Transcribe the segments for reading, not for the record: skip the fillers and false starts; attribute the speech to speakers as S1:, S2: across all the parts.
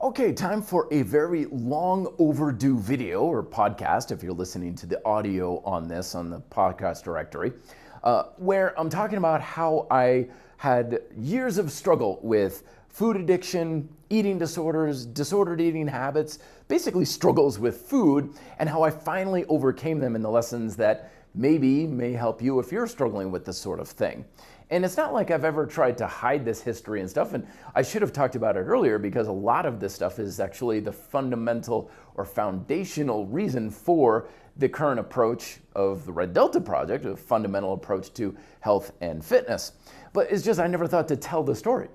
S1: Okay, time for a very long overdue video or podcast, if you're listening to the audio on this on the podcast directory, where I'm talking about how I had years of struggle with food addiction, eating disorders, disordered eating habits, basically struggles with food, and how I finally overcame them in the lessons that maybe may help you if you're struggling with this sort of thing. And it's not like I've ever tried to hide this history and stuff, and I should have talked about it earlier because a lot of this stuff is actually the fundamental or foundational reason for the current approach of the Red Delta Project, a fundamental approach to health and fitness. But it's just I never thought to tell the story.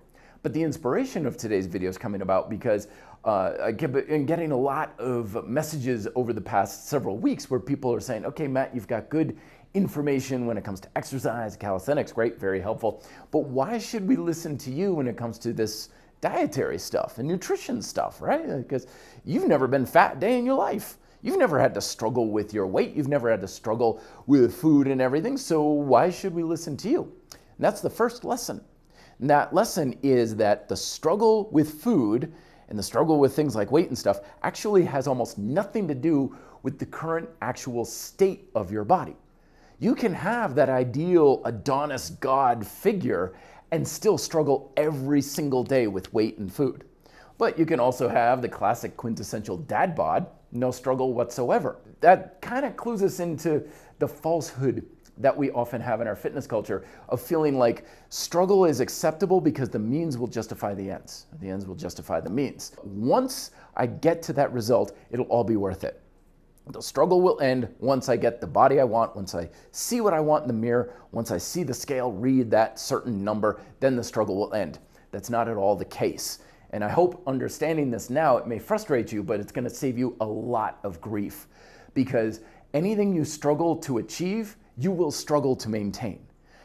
S1: But the inspiration of today's video is coming about because I've been getting a lot of messages over the past several weeks where people are saying, okay, Matt, you've got good information when it comes to exercise, calisthenics, great, very helpful. But why should we listen to you when it comes to this dietary stuff and nutrition stuff, right? Because you've never been fat a day in your life. You've never had to struggle with your weight. You've never had to struggle with food and everything. So why should we listen to you? And that's the first lesson. And that lesson is that the struggle with food and the struggle with things like weight and stuff actually has almost nothing to do with the current actual state of your body. You can have that ideal Adonis God figure and still struggle every single day with weight and food. But you can also have the classic quintessential dad bod, no struggle whatsoever. That kind of clues us into the falsehood that we often have in our fitness culture of feeling like struggle is acceptable because the means will justify the ends. The ends will justify the means. Once I get to that result, it'll all be worth it. The struggle will end once I get the body I want, once I see what I want in the mirror, once I see the scale read that certain number, then the struggle will end. That's not at all the case. And I hope understanding this now, it may frustrate you, but it's going to save you a lot of grief. Because anything you struggle to achieve, you will struggle to maintain.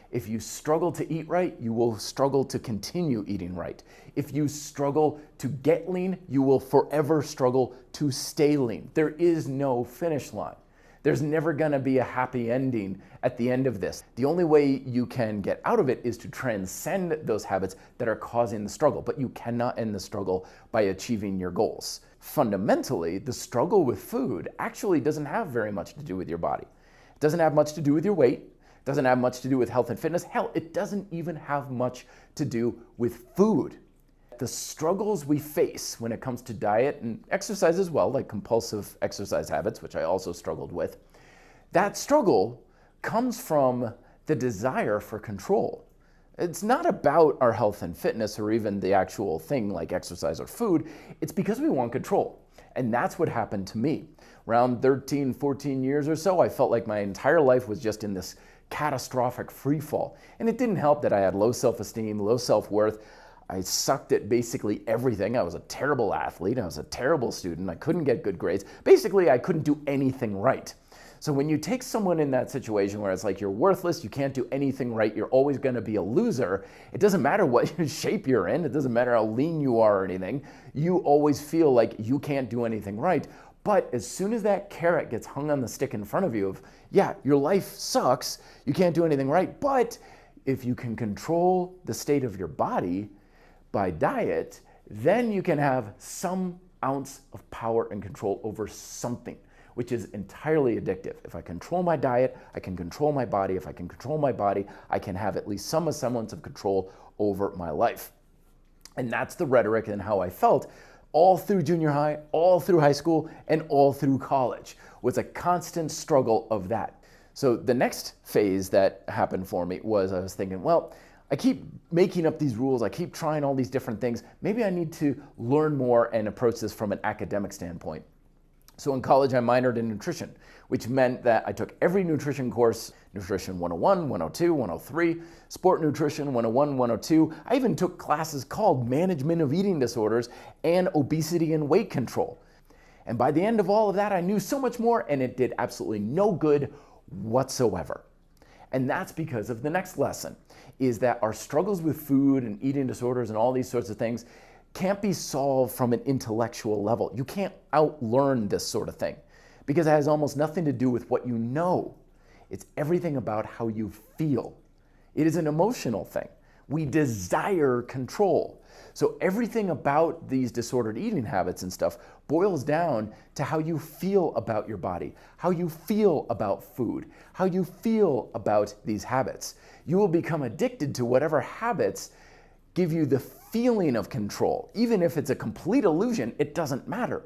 S1: If you struggle to eat right, you will struggle to continue eating right. If you struggle to get lean, you will forever struggle to stay lean. There is no finish line. There's never gonna be a happy ending at the end of this. The only way you can get out of it is to transcend those habits that are causing the struggle, but you cannot end the struggle by achieving your goals. Fundamentally, the struggle with food actually doesn't have very much to do with your body. It doesn't have much to do with your weight. It doesn't have much to do with health and fitness. Hell, it doesn't even have much to do with food. The struggles we face when it comes to diet and exercise as well, like compulsive exercise habits, which I also struggled with, that struggle comes from the desire for control. It's not about our health and fitness or even the actual thing like exercise or food. It's because we want control. And that's what happened to me. Around 13, 14 years or so, I felt like my entire life was just in this catastrophic free fall. And it didn't help that I had low self-esteem, low self-worth. I sucked at basically everything. I was a terrible athlete. I was a terrible student. I couldn't get good grades. Basically, I couldn't do anything right. So when you take someone in that situation where it's like you're worthless, you can't do anything right, you're always going to be a loser, it doesn't matter what shape you're in, it doesn't matter how lean you are or anything, you always feel like you can't do anything right. But as soon as that carrot gets hung on the stick in front of you of, yeah, your life sucks, you can't do anything right, but if you can control the state of your body by diet, then you can have some ounce of power and control over something, which is entirely addictive. If I control my diet, I can control my body. If I can control my body, I can have at least some semblance of control over my life. And that's the rhetoric and how I felt all through junior high, all through high school, and all through college, was a constant struggle of that. So the next phase that happened for me was I was thinking, well, I keep making up these rules, I keep trying all these different things. Maybe I need to learn more and approach this from an academic standpoint. So in college, I minored in nutrition, which meant that I took every nutrition course, Nutrition 101, 102, 103, Sport Nutrition 101, 102. I even took classes called Management of Eating Disorders and Obesity and Weight Control. And by the end of all of that, I knew so much more, and it did absolutely no good whatsoever. And that's because of the next lesson, is that our struggles with food and eating disorders and all these sorts of things can't be solved from an intellectual level. You can't outlearn this sort of thing because it has almost nothing to do with what you know. It's everything about how you feel. It is an emotional thing. We desire control. So everything about these disordered eating habits and stuff boils down to how you feel about your body, how you feel about food, how you feel about these habits. You will become addicted to whatever habits give you the feeling of control. Even if it's a complete illusion, it doesn't matter.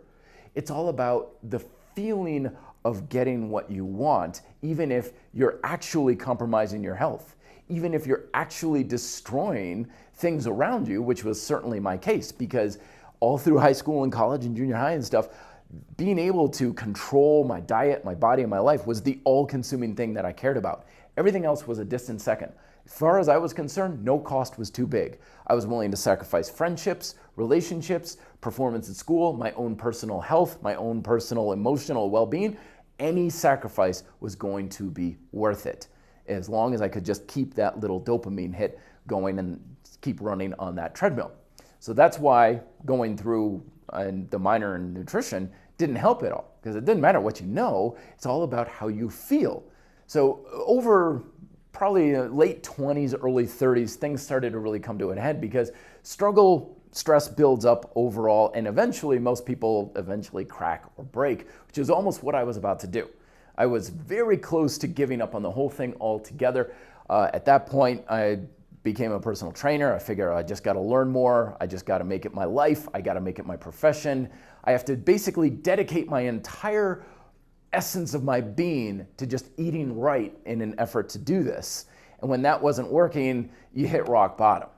S1: It's all about the feeling of getting what you want, even if you're actually compromising your health, even if you're actually destroying things around you, which was certainly my case, because all through high school and college and junior high and stuff, being able to control my diet, my body, and my life was the all-consuming thing that I cared about. Everything else was a distant second. As far as I was concerned, no cost was too big. I was willing to sacrifice friendships, relationships, performance at school, my own personal health, my own personal emotional well-being. Any sacrifice was going to be worth it, as long as I could just keep that little dopamine hit going and keep running on that treadmill. So that's why going through the minor in nutrition didn't help at all, because it didn't matter what you know, it's all about how you feel. So over probably late 20s, early 30s, things started to really come to an head, because stress builds up overall, and eventually most people crack or break, which is almost what I was about to do. I was very close to giving up on the whole thing altogether. At that point, I became a personal trainer. I figured I just got to learn more. I just got to make it my life. I got to make it my profession. I have to basically dedicate my entire essence of my being to just eating right in an effort to do this. And when that wasn't working, you hit rock bottom.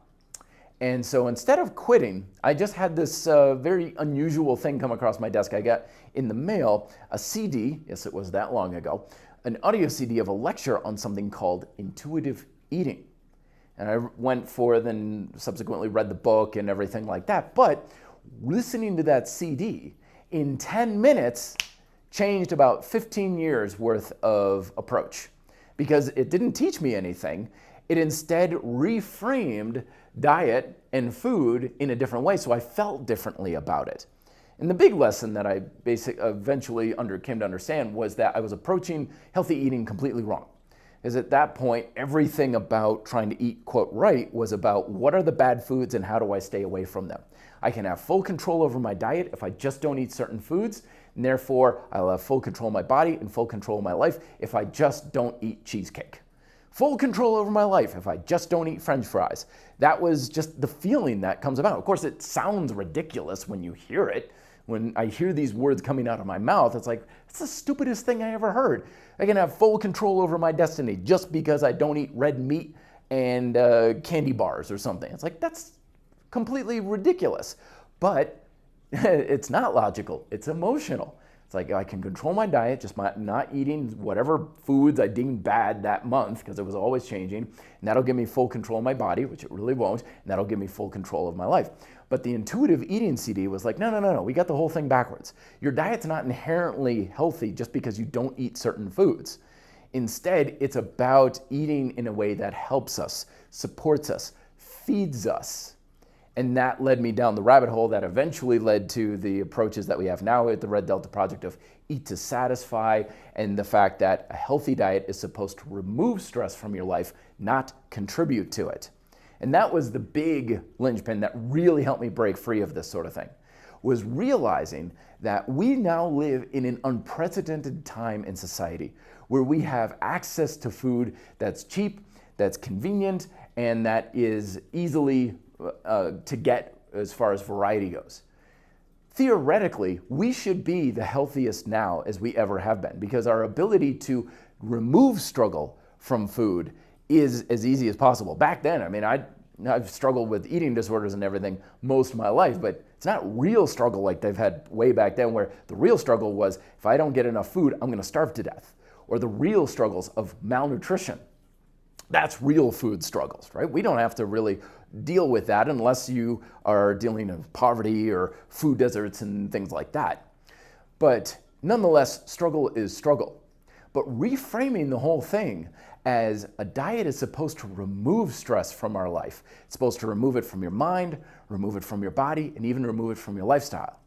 S1: And so instead of quitting, I just had this very unusual thing come across my desk. I got in the mail a CD, yes, it was that long ago, an audio CD of a lecture on something called intuitive eating. And I went forth and subsequently read the book and everything like that. But listening to that CD in 10 minutes changed about 15 years worth of approach, because it didn't teach me anything. It instead reframed diet and food in a different way, so I felt differently about it. And the big lesson that I eventually came to understand was that I was approaching healthy eating completely wrong. Because at that point, everything about trying to eat, quote, right was about what are the bad foods and how do I stay away from them. I can have full control over my diet if I just don't eat certain foods, and therefore I'll have full control of my body and full control of my life if I just don't eat cheesecake. Full control over my life if I just don't eat French fries. That was just the feeling that comes about. Of course, it sounds ridiculous when you hear it. When I hear these words coming out of my mouth, it's like, it's the stupidest thing I ever heard. I can have full control over my destiny just because I don't eat red meat and candy bars or something. It's like, that's completely ridiculous. But it's not logical, it's emotional. It's like I can control my diet just by not eating whatever foods I deemed bad that month, because it was always changing, and that'll give me full control of my body, which it really won't, and that'll give me full control of my life. But the intuitive eating CD was like, no, we got the whole thing backwards. Your diet's not inherently healthy just because you don't eat certain foods. Instead, it's about eating in a way that helps us, supports us, feeds us. And that led me down the rabbit hole that eventually led to the approaches that we have now at the Red Delta Project of Eat to Satisfy, and the fact that a healthy diet is supposed to remove stress from your life, not contribute to it. And that was the big linchpin that really helped me break free of this sort of thing, was realizing that we now live in an unprecedented time in society where we have access to food that's cheap, that's convenient, and that is easily to get as far as variety goes. Theoretically, we should be the healthiest now as we ever have been, because our ability to remove struggle from food is as easy as possible. Back then, I mean, I've struggled with eating disorders and everything most of my life, but it's not real struggle like they've had way back then, where the real struggle was, if I don't get enough food, I'm gonna starve to death. Or the real struggles of malnutrition. That's real food struggles, right? We don't have to really deal with that unless you are dealing with poverty or food deserts and things like that. But nonetheless, struggle is struggle. But reframing the whole thing as a diet is supposed to remove stress from our life. It's supposed to remove it from your mind, remove it from your body, and even remove it from your lifestyle.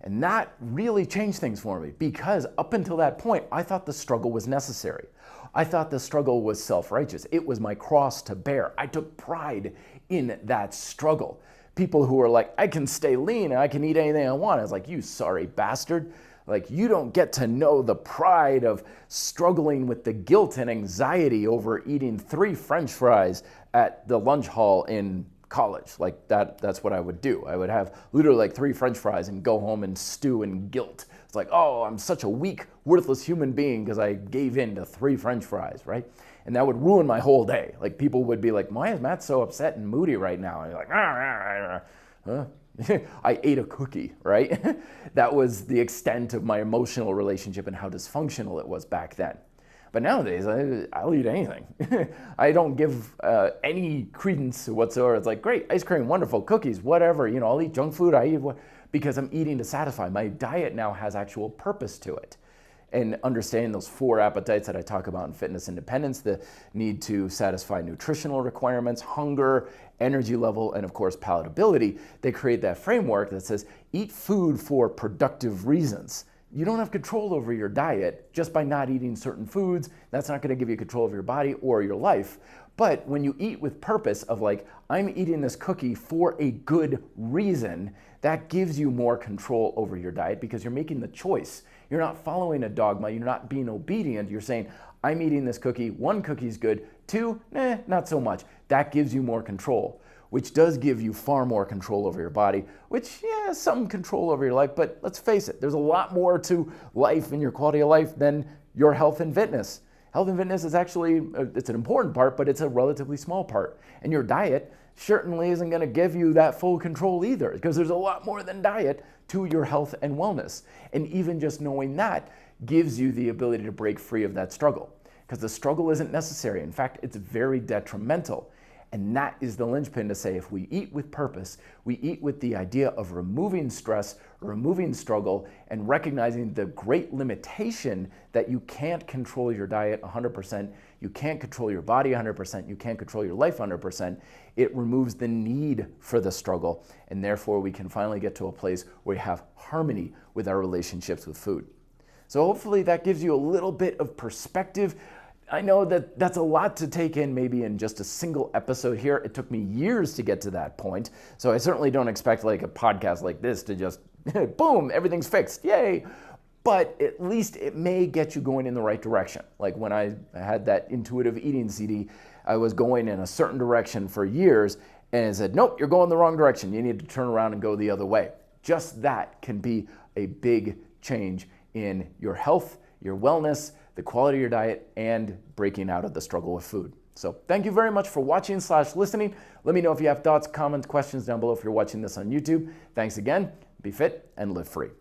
S1: And that really changed things for me, because up until that point, I thought the struggle was necessary. I thought the struggle was self-righteous. It was my cross to bear. I took pride in that struggle. People who were like, I can stay lean and I can eat anything I want. I was like, you sorry bastard. Like, you don't get to know the pride of struggling with the guilt and anxiety over eating 3 French fries at the lunch hall in college. Like, that's what I would do. I would have literally like 3 French fries and go home and stew in guilt. It's like, oh, I'm such a weak, worthless human being because I gave in to 3 French fries, right? And that would ruin my whole day. Like, people would be like, why is Matt so upset and moody right now? And you're like, huh? I ate a cookie, right? That was the extent of my emotional relationship and how dysfunctional it was back then. But nowadays, I'll eat anything. I don't give any credence whatsoever. It's like, great, ice cream, wonderful, cookies, whatever. You know, I'll eat junk food. I eat because I'm eating to satisfy. My diet now has actual purpose to it. And understanding those 4 appetites that I talk about in Fitness Independence, the need to satisfy nutritional requirements, hunger, energy level, and of course, palatability, they create that framework that says, eat food for productive reasons. You don't have control over your diet just by not eating certain foods. That's not going to give you control of your body or your life. But when you eat with purpose of like, I'm eating this cookie for a good reason, that gives you more control over your diet because you're making the choice. You're not following a dogma. You're not being obedient. You're saying, I'm eating this cookie. 1 cookie's good. 2, not so much. That gives you more control, which does give you far more control over your body, which, yeah, some control over your life, but let's face it, there's a lot more to life and your quality of life than your health and fitness. Health and fitness is actually, it's an important part, but it's a relatively small part. And your diet certainly isn't gonna give you that full control either, because there's a lot more than diet to your health and wellness. And even just knowing that gives you the ability to break free of that struggle, because the struggle isn't necessary. In fact, it's very detrimental. And that is the linchpin to say, if we eat with purpose, we eat with the idea of removing stress, removing struggle, and recognizing the great limitation that you can't control your diet 100%, you can't control your body 100%, you can't control your life 100%, it removes the need for the struggle. And therefore, we can finally get to a place where we have harmony with our relationships with food. So hopefully that gives you a little bit of perspective. I know that that's a lot to take in maybe in just a single episode here. It took me years to get to that point. So I certainly don't expect like a podcast like this to just, boom, everything's fixed, yay. But at least it may get you going in the right direction. Like when I had that intuitive eating CD, I was going in a certain direction for years and it said, nope, you're going the wrong direction. You need to turn around and go the other way. Just that can be a big change in your health, your wellness, the quality of your diet, and breaking out of the struggle with food. So thank you very much for watching/listening. Let me know if you have thoughts, comments, questions down below if you're watching this on YouTube. Thanks again. Be fit and live free.